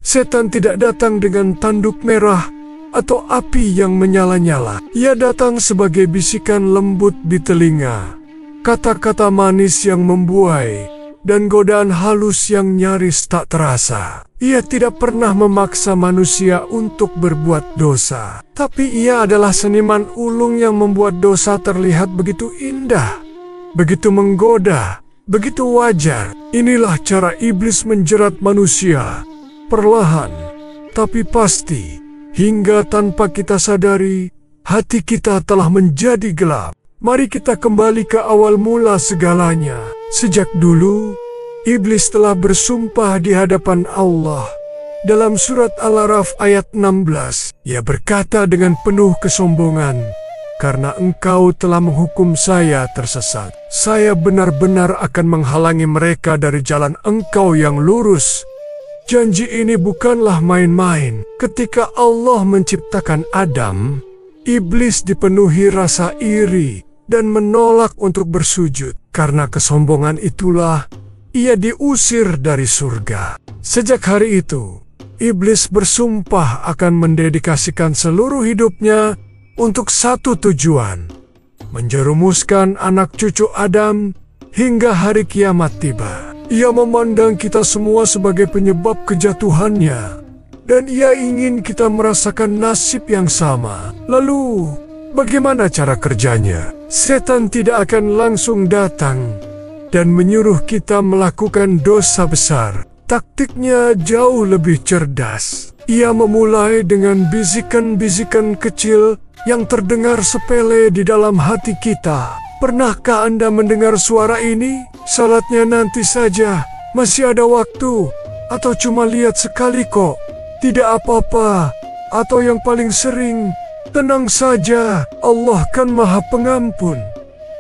Setan tidak datang dengan tanduk merah atau api yang menyala-nyala. Ia datang sebagai bisikan lembut di telinga, kata-kata manis yang membuai, dan godaan halus yang nyaris tak terasa. Ia tidak pernah memaksa manusia untuk berbuat dosa, tapi ia adalah seniman ulung yang membuat dosa terlihat begitu indah, begitu menggoda, begitu wajar. Inilah cara iblis menjerat manusia, perlahan tapi pasti, hingga tanpa kita sadari, hati kita telah menjadi gelap. Mari kita kembali ke awal mula segalanya. Sejak dulu, iblis telah bersumpah di hadapan Allah. Dalam surat Al-A'raf ayat 16, ia berkata dengan penuh kesombongan, "Karena engkau telah menghukum saya tersesat, saya benar-benar akan menghalangi mereka dari jalan engkau yang lurus." Janji ini bukanlah main-main. Ketika Allah menciptakan Adam, iblis dipenuhi rasa iri dan menolak untuk bersujud. Karena kesombongan itulah ia diusir dari surga. Sejak hari itu, iblis bersumpah akan mendedikasikan seluruh hidupnya untuk satu tujuan: menjerumuskan anak cucu Adam hingga hari kiamat tiba. Ia memandang kita semua sebagai penyebab kejatuhannya, dan ia ingin kita merasakan nasib yang sama. Lalu, bagaimana cara kerjanya? Setan tidak akan langsung datang dan menyuruh kita melakukan dosa besar. Taktiknya jauh lebih cerdas. Ia memulai dengan bisikan-bisikan kecil yang terdengar sepele di dalam hati kita. Pernahkah Anda mendengar suara ini? Salatnya nanti saja, masih ada waktu, atau cuma lihat sekali kok, tidak apa-apa, atau yang paling sering, tenang saja, Allah kan Maha Pengampun.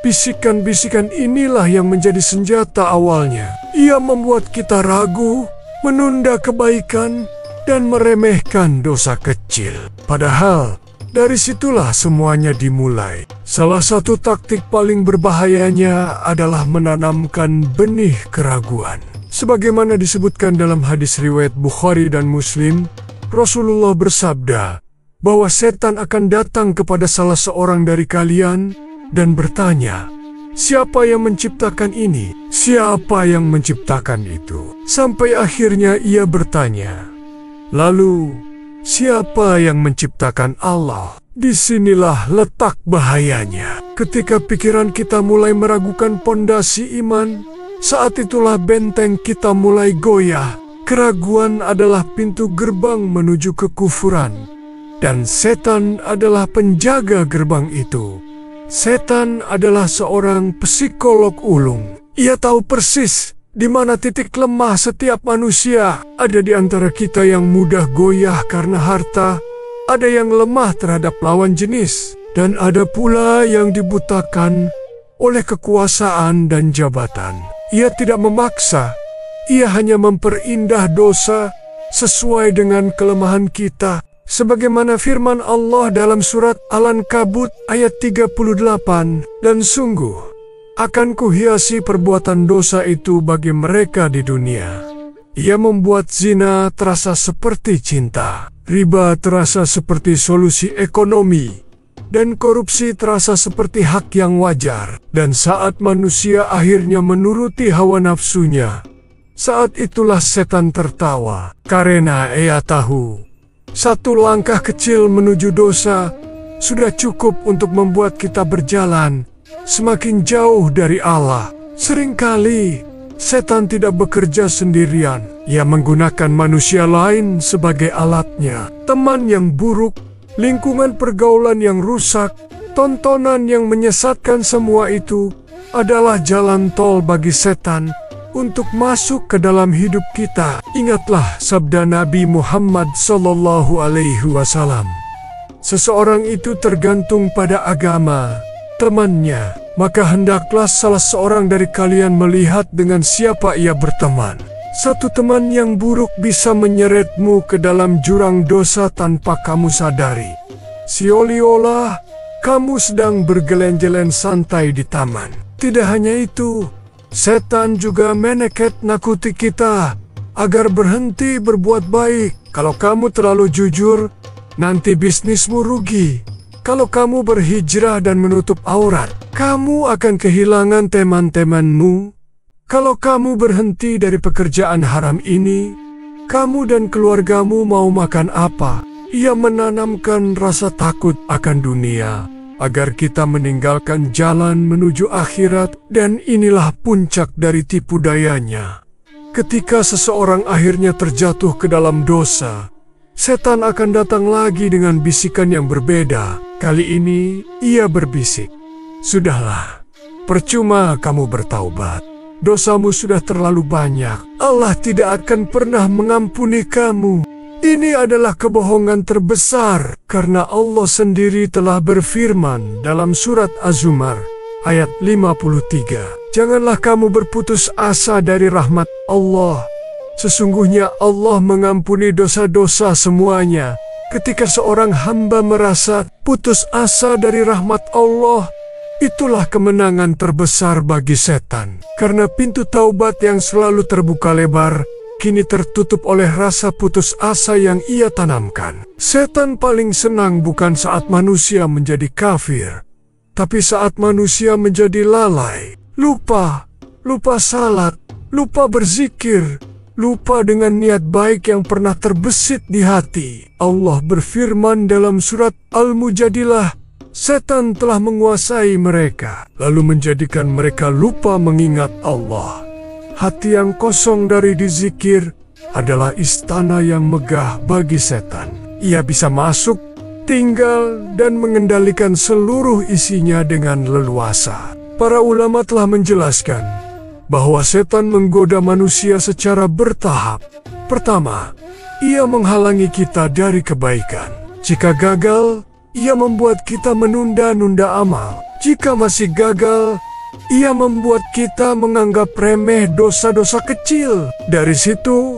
Bisikan-bisikan inilah yang menjadi senjata awalnya. Ia membuat kita ragu, menunda kebaikan, dan meremehkan dosa kecil. Padahal, dari situlah semuanya dimulai. Salah satu taktik paling berbahayanya adalah menanamkan benih keraguan. Sebagaimana disebutkan dalam hadis riwayat Bukhari dan Muslim, Rasulullah bersabda bahwa setan akan datang kepada salah seorang dari kalian dan bertanya, "Siapa yang menciptakan ini? Siapa yang menciptakan itu?" Sampai akhirnya ia bertanya, "Lalu, siapa yang menciptakan Allah?" Disinilah letak bahayanya. Ketika pikiran kita mulai meragukan pondasi iman, saat itulah benteng kita mulai goyah. Keraguan adalah pintu gerbang menuju kekufuran, dan setan adalah penjaga gerbang itu. Setan adalah seorang psikolog ulung. Ia tahu persis di mana titik lemah setiap manusia. Ada di antara kita yang mudah goyah karena harta, ada yang lemah terhadap lawan jenis, dan ada pula yang dibutakan oleh kekuasaan dan jabatan. Ia tidak memaksa, ia hanya memperindah dosa sesuai dengan kelemahan kita. Sebagaimana firman Allah dalam surat Al-Ankabut ayat 38, "Dan sungguh, akan kuhiasi perbuatan dosa itu bagi mereka di dunia. Ia membuat zina terasa seperti cinta, riba terasa seperti solusi ekonomi, dan korupsi terasa seperti hak yang wajar. Dan saat manusia akhirnya menuruti hawa nafsunya, saat itulah setan tertawa, karena ia tahu satu langkah kecil menuju dosa sudah cukup untuk membuat kita berjalan semakin jauh dari Allah. Seringkali setan tidak bekerja sendirian. Ia menggunakan manusia lain sebagai alatnya. Teman yang buruk, lingkungan pergaulan yang rusak, tontonan yang menyesatkan, semua itu adalah jalan tol bagi setan untuk masuk ke dalam hidup kita. Ingatlah sabda Nabi Muhammad SAW. Seseorang itu tergantung pada agama temannya, maka hendaklah salah seorang dari kalian melihat dengan siapa ia berteman. Satu teman yang buruk bisa menyeretmu ke dalam jurang dosa tanpa kamu sadari. Seolah-olah kamu sedang bergeleng-geleng santai di taman. Tidak hanya itu, setan juga meneket nakuti kita agar berhenti berbuat baik. Kalau kamu terlalu jujur, nanti bisnismu rugi. Kalau kamu berhijrah dan menutup aurat, kamu akan kehilangan teman-temanmu. Kalau kamu berhenti dari pekerjaan haram ini, kamu dan keluargamu mau makan apa? Ia menanamkan rasa takut akan dunia, agar kita meninggalkan jalan menuju akhirat, dan inilah puncak dari tipu dayanya. Ketika seseorang akhirnya terjatuh ke dalam dosa, setan akan datang lagi dengan bisikan yang berbeda. Kali ini ia berbisik, "Sudahlah, percuma kamu bertaubat. Dosamu sudah terlalu banyak. Allah tidak akan pernah mengampuni kamu." Ini adalah kebohongan terbesar, karena Allah sendiri telah berfirman dalam surat Az-Zumar ayat 53. "Janganlah kamu berputus asa dari rahmat Allah. Sesungguhnya Allah mengampuni dosa-dosa semuanya." Ketika seorang hamba merasa putus asa dari rahmat Allah, itulah kemenangan terbesar bagi setan. Karena pintu taubat yang selalu terbuka lebar, kini tertutup oleh rasa putus asa yang ia tanamkan. Setan paling senang bukan saat manusia menjadi kafir, tapi saat manusia menjadi lalai, lupa salat, lupa berzikir, lupa dengan niat baik yang pernah terbesit di hati. Allah berfirman dalam surat Al-Mujadilah, "Setan telah menguasai mereka, lalu menjadikan mereka lupa mengingat Allah." Hati yang kosong dari dizikir adalah istana yang megah bagi setan. Ia bisa masuk, tinggal, dan mengendalikan seluruh isinya dengan leluasa. Para ulama telah menjelaskan bahwa setan menggoda manusia secara bertahap. Pertama, ia menghalangi kita dari kebaikan. Jika gagal, ia membuat kita menunda-nunda amal. Jika masih gagal, ia membuat kita menganggap remeh dosa-dosa kecil. Dari situ,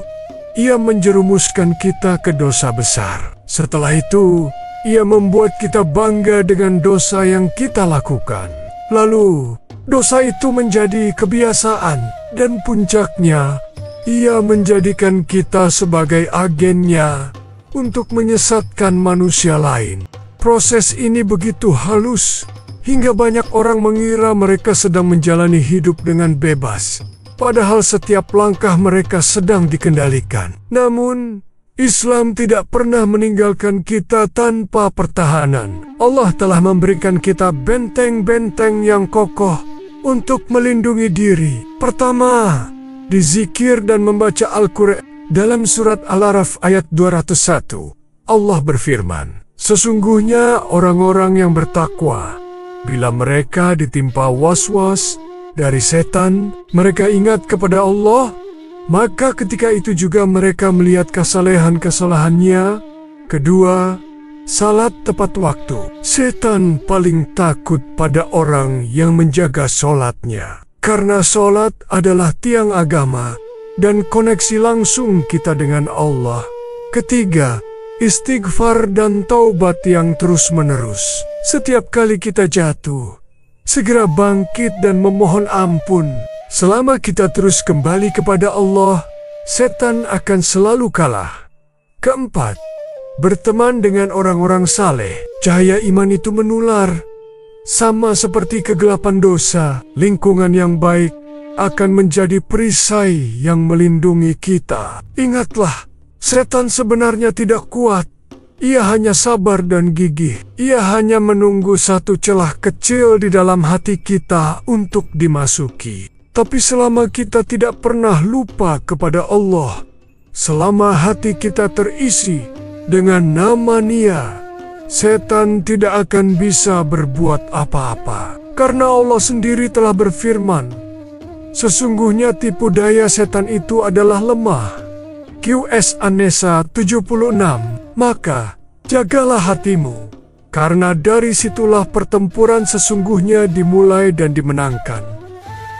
ia menjerumuskan kita ke dosa besar. Setelah itu, ia membuat kita bangga dengan dosa yang kita lakukan. Lalu, dosa itu menjadi kebiasaan, dan puncaknya, ia menjadikan kita sebagai agennya untuk menyesatkan manusia lain. Proses ini begitu halus, hingga banyak orang mengira mereka sedang menjalani hidup dengan bebas, padahal setiap langkah mereka sedang dikendalikan. Namun, Islam tidak pernah meninggalkan kita tanpa pertahanan. Allah telah memberikan kita benteng-benteng yang kokoh untuk melindungi diri. Pertama, dizikir dan membaca Al-Quran. Dalam surat Al-Araf ayat 201, Allah berfirman, "Sesungguhnya orang-orang yang bertakwa, bila mereka ditimpa was-was dari setan, mereka ingat kepada Allah, maka ketika itu juga mereka melihat kesalahan-kesalahannya." Kedua, salat tepat waktu. Setan paling takut pada orang yang menjaga solatnya, karena solat adalah tiang agama dan koneksi langsung kita dengan Allah. Ketiga, istighfar dan taubat yang terus-menerus. Setiap kali kita jatuh, segera bangkit dan memohon ampun. Selama kita terus kembali kepada Allah, setan akan selalu kalah. Keempat, berteman dengan orang-orang saleh. Cahaya iman itu menular. Sama seperti kegelapan dosa, lingkungan yang baik akan menjadi perisai yang melindungi kita. Ingatlah, setan sebenarnya tidak kuat. Ia hanya sabar dan gigih. Ia hanya menunggu satu celah kecil di dalam hati kita untuk dimasuki. Tapi selama kita tidak pernah lupa kepada Allah, selama hati kita terisi dengan nama Nia, setan tidak akan bisa berbuat apa-apa. Karena Allah sendiri telah berfirman, "Sesungguhnya tipu daya setan itu adalah lemah." QS An-Nisa 76. Maka, jagalah hatimu, karena dari situlah pertempuran sesungguhnya dimulai dan dimenangkan.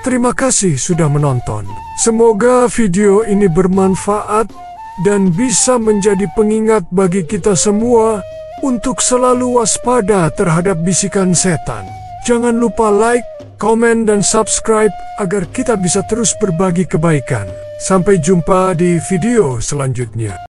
Terima kasih sudah menonton. Semoga video ini bermanfaat dan bisa menjadi pengingat bagi kita semua untuk selalu waspada terhadap bisikan setan. Jangan lupa like, komen, dan subscribe agar kita bisa terus berbagi kebaikan. Sampai jumpa di video selanjutnya.